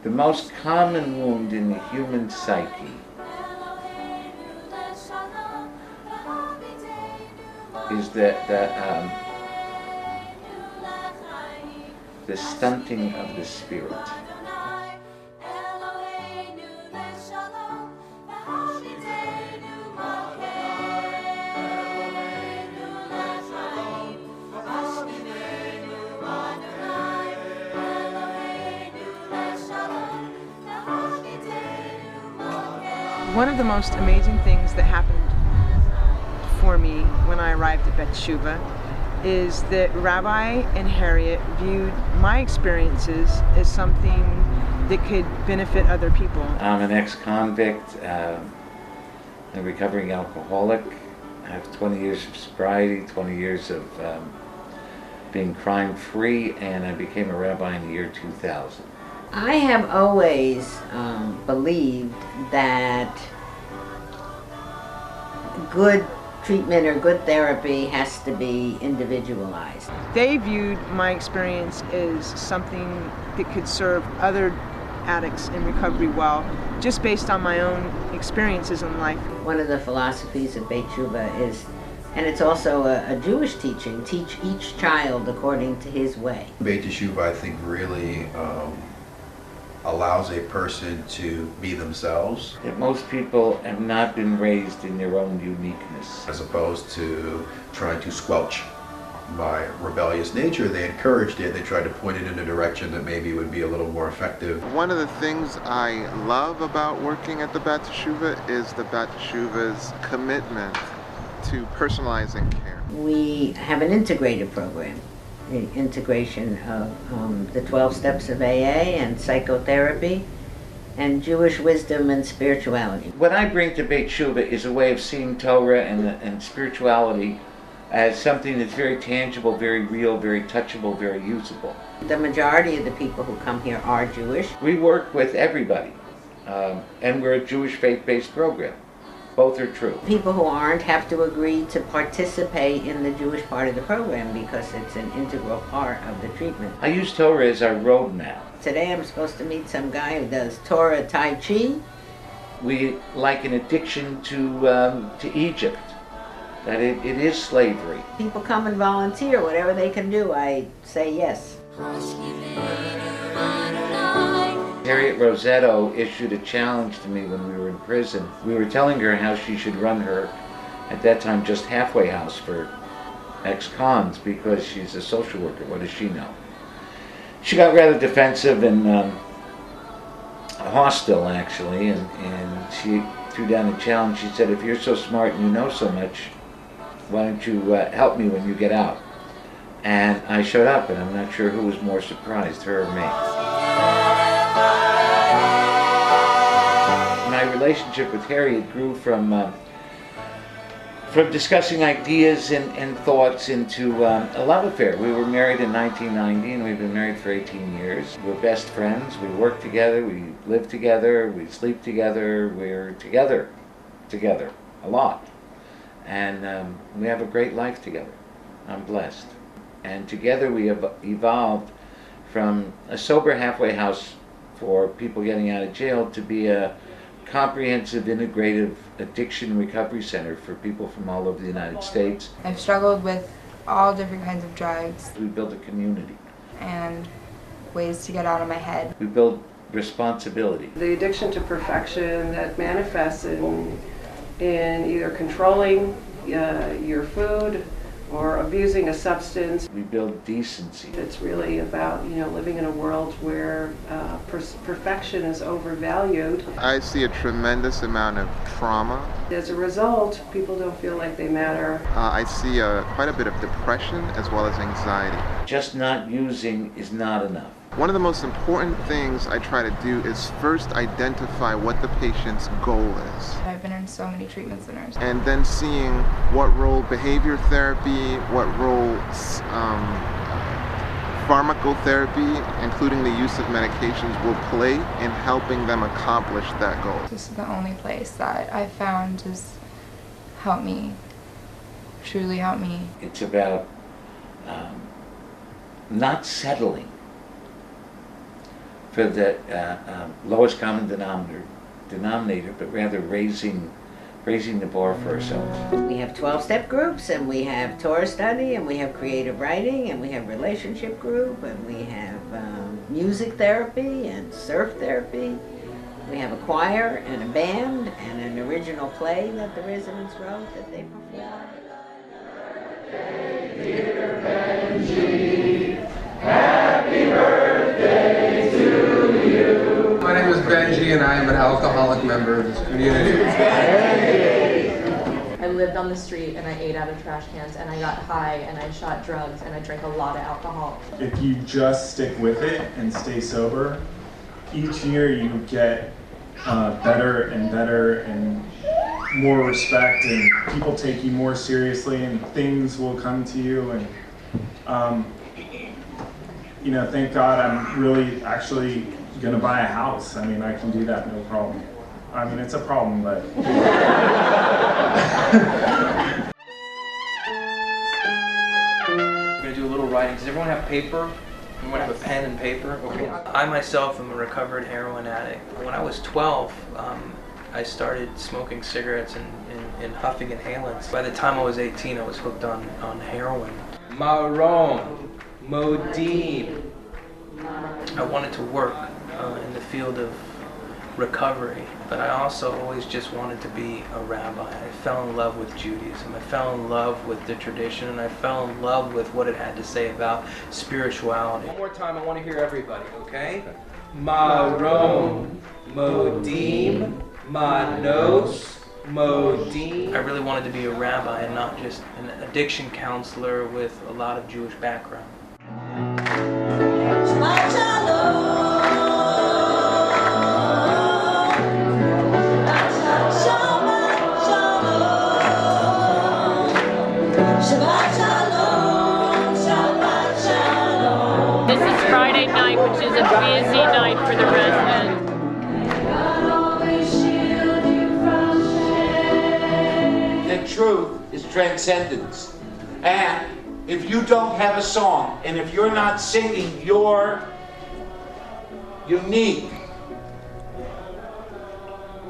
The most common wound in the human psyche is the stunting of the spirit. One of the most amazing things that happened for me when I arrived at Beit is that Rabbi and Harriet viewed my experiences as something that could benefit other people. I'm an ex-convict, a recovering alcoholic. I have 20 years of sobriety, 20 years of being crime-free, and I became a rabbi in the year 2000. I have always believed that good treatment or good therapy has to be individualized. They viewed my experience as something that could serve other addicts in recovery well, just based on my own experiences in life. One of the philosophies of Beit is, and it's also a Jewish teaching, teach each child according to his way. Beit I think really allows a person to be themselves. That most people have not been raised in their own uniqueness. As opposed to trying to squelch my rebellious nature, they encouraged it. They tried to point it in a direction that maybe would be a little more effective. One of the things I love about working at the Beit is the Beit's commitment to personalizing care. We have an integrated program. The integration of the 12 steps of AA and psychotherapy and Jewish wisdom and spirituality. What I bring to Beit is a way of seeing Torah and spirituality as something that's very tangible, very real, very touchable, very usable. The majority of the people who come here are Jewish. We work with everybody, and we're a Jewish faith-based program. Both are true. People who aren't have to agree to participate in the Jewish part of the program because it's an integral part of the treatment. I use Torah as our roadmap. Today I'm supposed to meet some guy who does Torah Tai Chi. We like an addiction to Egypt, that it is slavery. People come and volunteer, whatever they can do, I say yes. Harriet Rosetto issued a challenge to me when we were in prison. We were telling her how she should run her, at that time, just halfway house for ex-cons because she's a social worker. What does she know? She got rather defensive and hostile, actually, and she threw down a challenge. She said, if you're so smart and you know so much, why don't you help me when you get out? And I showed up, and I'm not sure who was more surprised, her or me. My relationship with Harriet grew from discussing ideas and thoughts into a love affair. We were married in 1990, and we've been married for 18 years. We're best friends. We work together. We live together. We sleep together. We're together a lot. And we have a great life together. I'm blessed. And together we have evolved from a sober halfway house for people getting out of jail to be a comprehensive, integrative addiction recovery center for people from all over the United States. I've struggled with all different kinds of drugs. We build a community. And ways to get out of my head. We build responsibility. The addiction to perfection that manifests in either controlling your food or abusing a substance. We build decency. It's really about, living in a world where perfection is overvalued. I see a tremendous amount of trauma. As a result, people don't feel like they matter. I see quite a bit of depression as well as anxiety. Just not using is not enough. One of the most important things I try to do is first identify what the patient's goal is. I've been in so many treatment centers. And then seeing what role behavior therapy, what role pharmacotherapy, including the use of medications, will play in helping them accomplish that goal. This is the only place that I've found has helped me, truly helped me. It's about not settling for the lowest common denominator, but rather raising the bar for ourselves. We have 12-step groups, and we have Torah study, and we have creative writing, and we have relationship group, and we have music therapy and surf therapy. We have a choir and a band and an original play that the residents wrote that they perform. Dear Benji, happy birthday to you. My name is Benji, and I am an alcoholic member of this community. I lived on the street, and I ate out of trash cans, and I got high, and I shot drugs, and I drank a lot of alcohol. If you just stick with it and stay sober, each year you get better and better and more respect, and people take you more seriously, and things will come to you. And you know, thank God I'm really actually gonna buy a house. I mean, I can do that no problem. I mean, it's a problem, but We're gonna do a little writing. Does everyone have paper? Everyone have a pen and paper? Okay. I myself am a recovered heroin addict. When I was 12, I started smoking cigarettes and huffing inhalants. By the time I was 18, I was hooked on heroin. Maron, Modim. I wanted to work in the field of recovery, but I also always just wanted to be a rabbi. I fell in love with Judaism. I fell in love with the tradition, and I fell in love with what it had to say about spirituality. One more time, I want to hear everybody, okay? Maron, Modim, Manos, Modim. I really wanted to be a rabbi and not just an addiction counselor with a lot of Jewish background. This is Friday night, which is a busy night for the residents. The truth is transcendence. And if you don't have a song, and if you're not singing your unique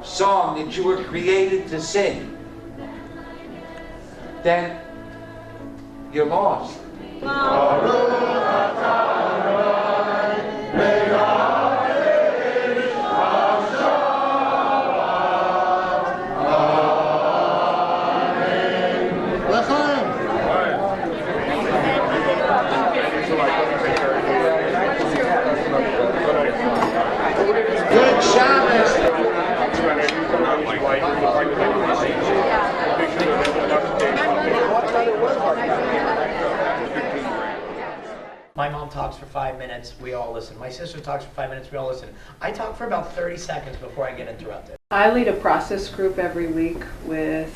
song that you were created to sing, then you're lost. Good Shabbos. My mom talks for 5 minutes, we all listen. My sister talks for 5 minutes, we all listen. I talk for about 30 seconds before I get interrupted. I lead a process group every week with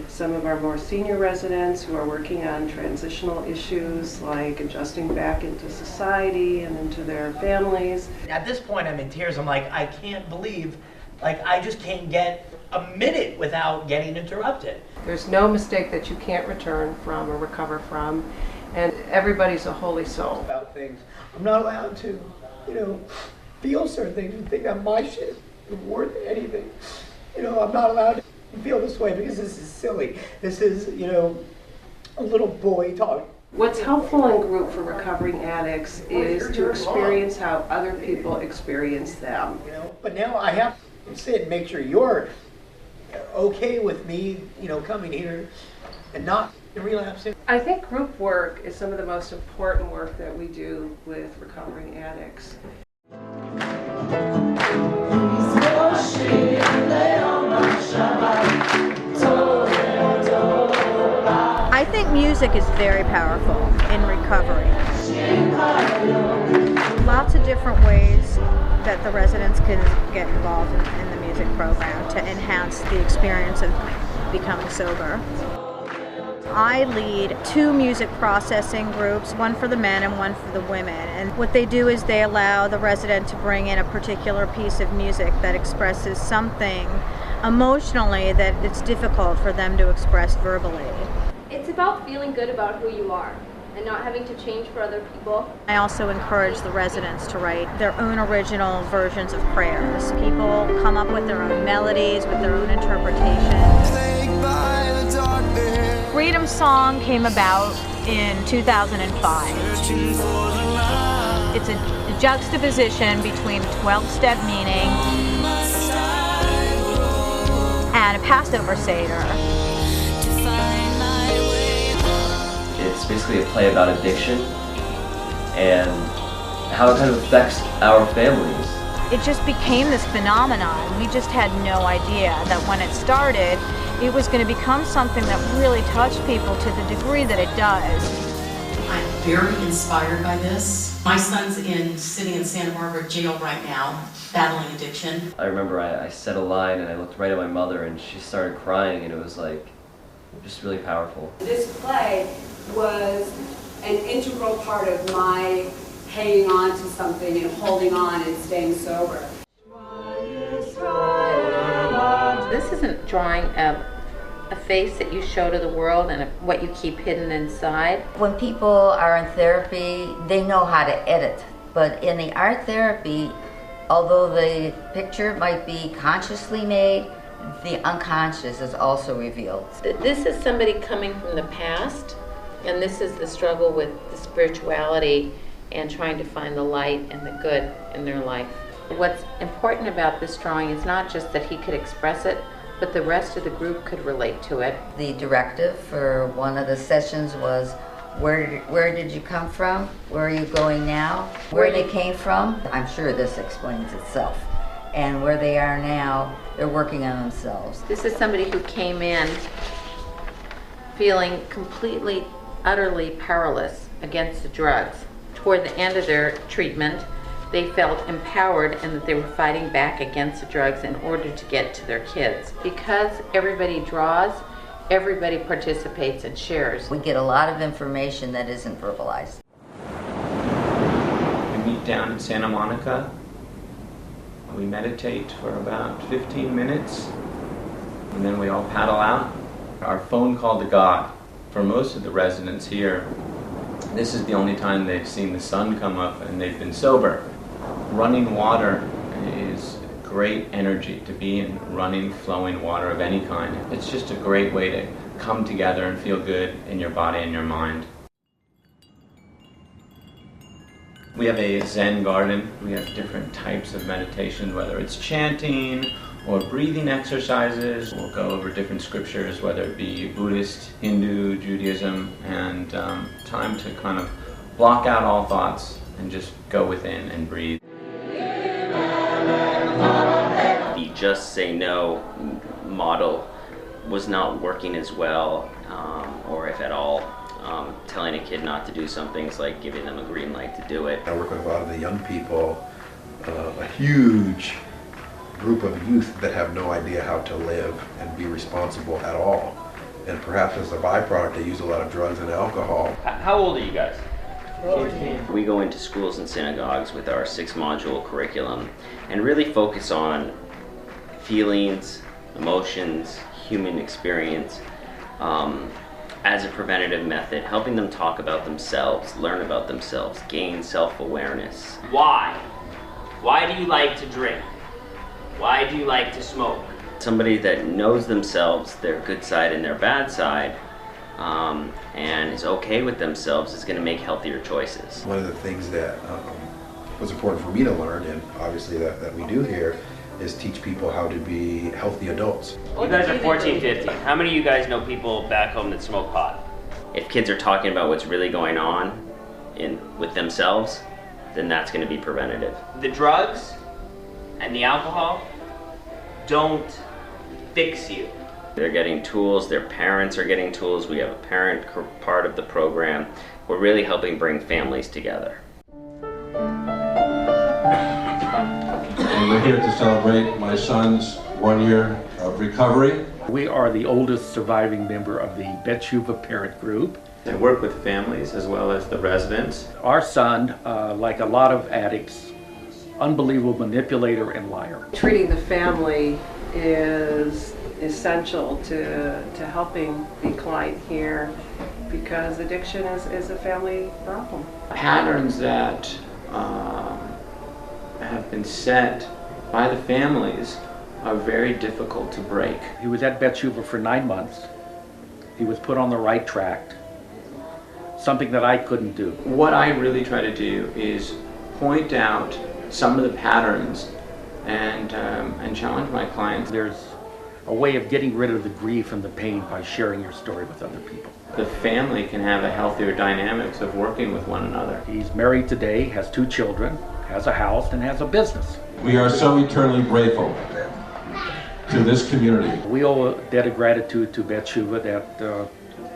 some of our more senior residents who are working on transitional issues like adjusting back into society and into their families. At this point, I'm in tears. I'm like, I can't believe, like, I just can't get a minute without getting interrupted. There's no mistake that you can't return from or recover from, and everybody's a holy soul. About things. I'm not allowed to, feel certain things and think that my shit is worth anything. I'm not allowed to feel this way because this is silly. This is, a little boy talk. What's helpful in group for recovering addicts is to experience how other people experience them. But now I have to sit and make sure you're okay with me, coming here and not relapsing. I think group work is some of the most important work that we do with recovering addicts. I think music is very powerful in recovery. Lots of different ways that the residents can get involved in the music program to enhance the experience of becoming sober. I lead 2 music processing groups, one for the men and one for the women. And what they do is they allow the resident to bring in a particular piece of music that expresses something emotionally that it's difficult for them to express verbally. It's about feeling good about who you are. and not having to change for other people. I also encourage the residents to write their own original versions of prayers. People come up with their own melodies, with their own interpretations. Freedom Song came about in 2005. It's a juxtaposition between 12-step meaning and a Passover Seder. It's basically a play about addiction and how it kind of affects our families. It just became this phenomenon. We just had no idea that when it started, it was going to become something that really touched people to the degree that it does. I'm very inspired by this. My son's sitting in Santa Barbara jail right now, battling addiction. I remember I said a line and I looked right at my mother and she started crying, and it was like just really powerful. This play was an integral part of my hanging on to something and holding on and staying sober. This isn't drawing a face that you show to the world and what you keep hidden inside. When people are in therapy, they know how to edit. But in the art therapy, although the picture might be consciously made, the unconscious is also revealed. This is somebody coming from the past, and this is the struggle with the spirituality and trying to find the light and the good in their life. What's important about this drawing is not just that he could express it, but the rest of the group could relate to it. The directive for one of the sessions was, where did you come from? Where are you going now? Where they came from? I'm sure this explains itself. And where they are now, they're working on themselves. This is somebody who came in feeling completely, utterly powerless against the drugs. Toward the end of their treatment, they felt empowered and that they were fighting back against the drugs in order to get to their kids. Because everybody draws, everybody participates and shares. We get a lot of information that isn't verbalized. We meet down in Santa Monica. We meditate for about 15 minutes, and then we all paddle out. Our phone call to God. For most of the residents here, this is the only time they've seen the sun come up and they've been sober. Running water is great energy to be in, running, flowing water of any kind. It's just a great way to come together and feel good in your body and your mind. We have a Zen garden. We have different types of meditation, whether it's chanting or breathing exercises. We'll go over different scriptures, whether it be Buddhist, Hindu, Judaism, and time to kind of block out all thoughts and just go within and breathe. The just say no model was not working as well, or if at all. Telling a kid not to do something is like giving them a green light to do it. I work with a lot of the young people, a huge group of youth that have no idea how to live and be responsible at all. And perhaps as a byproduct, they use a lot of drugs and alcohol. How old are you guys? 15. We go into schools and synagogues with our 6-module curriculum and really focus on feelings, emotions, human experience, as a preventative method, helping them talk about themselves, learn about themselves, gain self-awareness. Why? Why do you like to drink? Why do you like to smoke? Somebody that knows themselves, their good side and their bad side, and is okay with themselves is going to make healthier choices. One of the things that was important for me to learn, and obviously that we do here, is teach people how to be healthy adults. You guys are 14, 15. How many of you guys know people back home that smoke pot? If kids are talking about what's really going on with themselves, then that's going to be preventative. The drugs and the alcohol don't fix you. They're getting tools, their parents are getting tools. We have a parent part of the program. We're really helping bring families together. And we're here to celebrate my son's 1 year of recovery. We are the oldest surviving member of the Bet Shuva parent group. I work with families as well as the residents. Our son, like a lot of addicts, unbelievable manipulator and liar. Treating the family is essential to helping the client here, because addiction is a family problem. Patterns that have been set by the families are very difficult to break. He was at Beit for 9 months. He was put on the right track, something that I couldn't do. What I really try to do is point out some of the patterns and challenge my clients. There's a way of getting rid of the grief and the pain by sharing your story with other people. The family can have a healthier dynamics of working with one another. He's married today, has 2 children, has a house, and has a business. We are so eternally grateful to this community. We owe a debt of gratitude to Beit that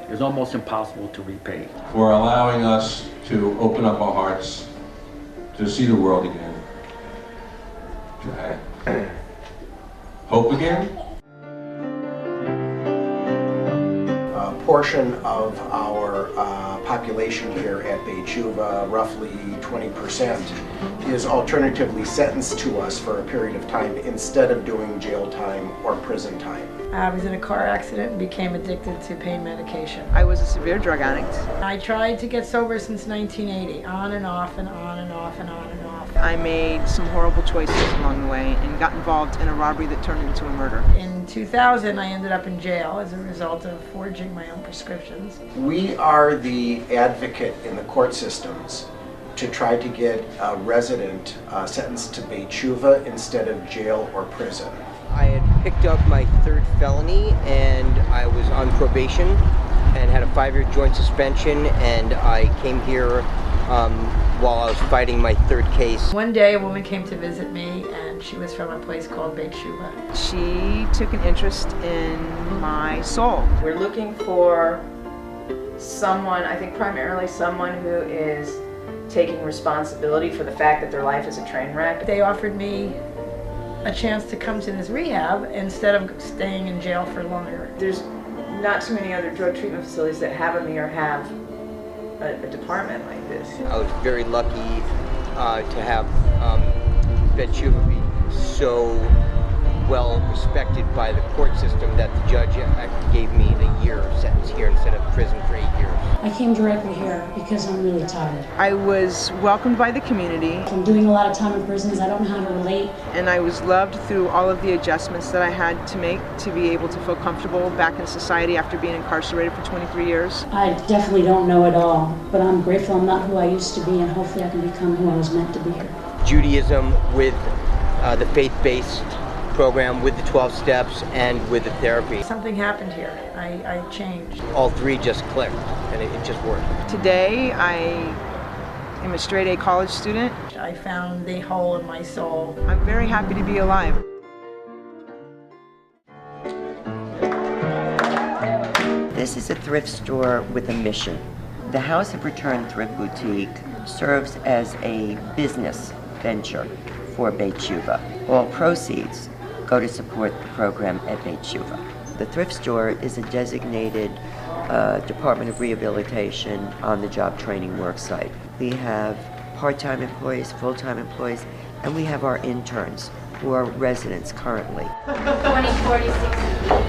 is almost impossible to repay. For allowing us to open up our hearts, to see the world again, to have hope again. A portion of our population here at Beit, roughly 20%, is alternatively sentenced to us for a period of time instead of doing jail time or prison time. I was in a car accident and became addicted to pain medication. I was a severe drug addict. I tried to get sober since 1980, on and off and on and off and on and off. I made some horrible choices along the way and got involved in a robbery that turned into a murder. In 2000, I ended up in jail as a result of forging my own prescriptions. We are the advocate in the court systems to try to get a resident sentenced to Beit instead of jail or prison. I had picked up my 3rd felony and I was on probation and had a 5-year joint suspension, and I came here while I was fighting my 3rd case. One day a woman came to visit me, and she was from a place called Beit. She took an interest in my soul. We're looking for someone, I think primarily someone who is taking responsibility for the fact that their life is a train wreck. They offered me a chance to come to this rehab instead of staying in jail for longer. There's not too many other drug treatment facilities that have or have a department like this. I was very lucky to have Beit be so well respected by the court system that the judge gave me the year sentence here instead of prison for 8 years. I came directly here because I'm really tired. I was welcomed by the community. I'm doing a lot of time in prisons. I don't know how to relate. And I was loved through all of the adjustments that I had to make to be able to feel comfortable back in society after being incarcerated for 23 years. I definitely don't know it all, but I'm grateful I'm not who I used to be, and hopefully I can become who I was meant to be here. Judaism with the faith-based program, with the 12 steps, and with the therapy. Something happened here. I changed. All 3 just clicked, and it just worked. Today, I am a straight A college student. I found the hole in my soul. I'm very happy to be alive. This is a thrift store with a mission. The House of Return Thrift Boutique serves as a business venture for Beit. All proceeds go to support the program at Beit. The thrift store is a designated Department of Rehabilitation on-the-job training worksite. We have part-time employees, full-time employees, and we have our interns who are residents currently. 20, 40, 60, 80,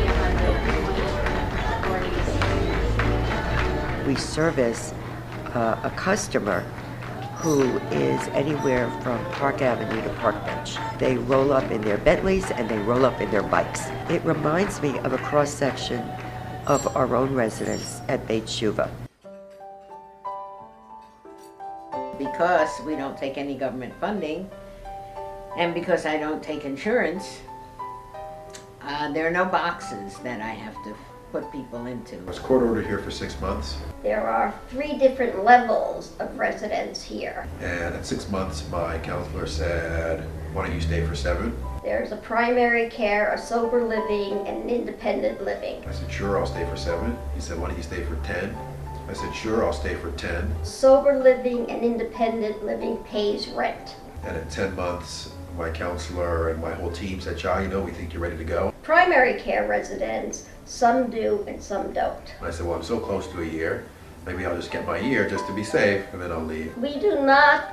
100, We service a customer who is anywhere from Park Avenue to Park Bench. They roll up in their Bentleys and they roll up in their bikes. It reminds me of a cross-section of our own residents at Beit. Because we don't take any government funding, and because I don't take insurance, there are no boxes that I have to put people into. I was court ordered here for 6 months. There are 3 different levels of residence here. And at 6 months, my counselor said, why don't you stay for 7? There's a primary care, a sober living, and an independent living. I said, sure, I'll stay for 7. He said, why don't you stay for 10? I said, sure, I'll stay for 10. Sober living and independent living pays rent. And at 10 months, my counselor and my whole team said, Cha, we think you're ready to go. Primary care residents, some do and some don't. And I said, well, I'm so close to a year. Maybe I'll just get my year just to be safe, and then I'll leave. We do not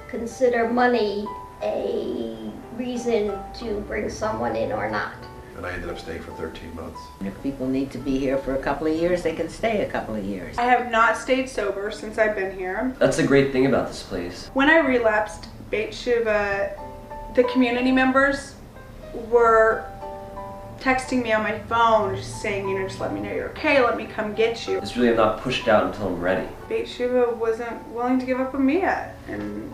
consider money a reason to bring someone in or not. and I ended up staying for 13 months. If people need to be here for a couple of years, they can stay a couple of years. I have not stayed sober since I've been here. That's the great thing about this place. When I relapsed, Beit Shuva, the community members were texting me on my phone, just saying, you know, just let me know you're okay, let me come get you. It's really I'm not pushed out until I'm ready. Beit Shuva wasn't willing to give up on me yet, and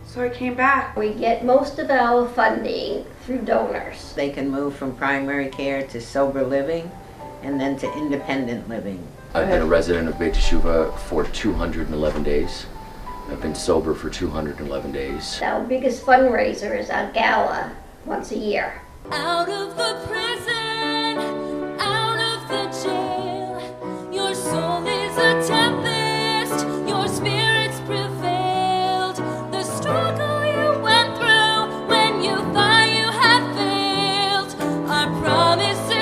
so I came back. We get most of our funding through donors. They can move from primary care to sober living and then to independent living. I've been a resident of Beit Shuva for 211 days. I've been sober for 211 days. Our biggest fundraiser is our gala once a year. Out of the prison, out of the jail, your soul is a tempest, your spirits prevailed. The struggle you went through, when you thought you had failed, our promises,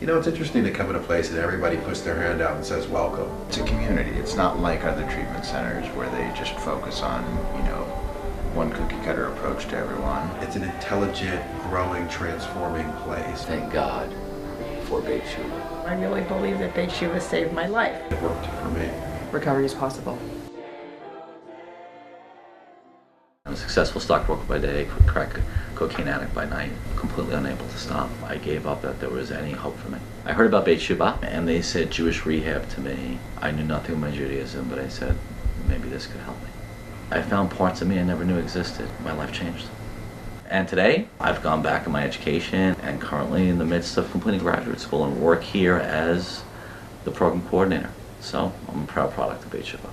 You know, it's interesting to come in a place and everybody puts their hand out and says welcome. It's a community. It's not like other treatment centers where they just focus on, you know, one cookie cutter approach to everyone. It's an intelligent, growing, transforming place. Thank God for Beit Shuva. I really believe that Beit Shuva saved my life. It worked for me. Recovery is possible. I'm a successful stockbroker by day, crack cocaine addict by night, completely unable to stop. I gave up that there was any hope for me. I heard about Beit Shuva, and they said Jewish rehab to me. I knew nothing about Judaism, but I said, maybe this could help me. I found parts of me I never knew existed. My life changed. And today, I've gone back in my education and currently in the midst of completing graduate school and work here as the program coordinator. So I'm a proud product of Beit Shuva.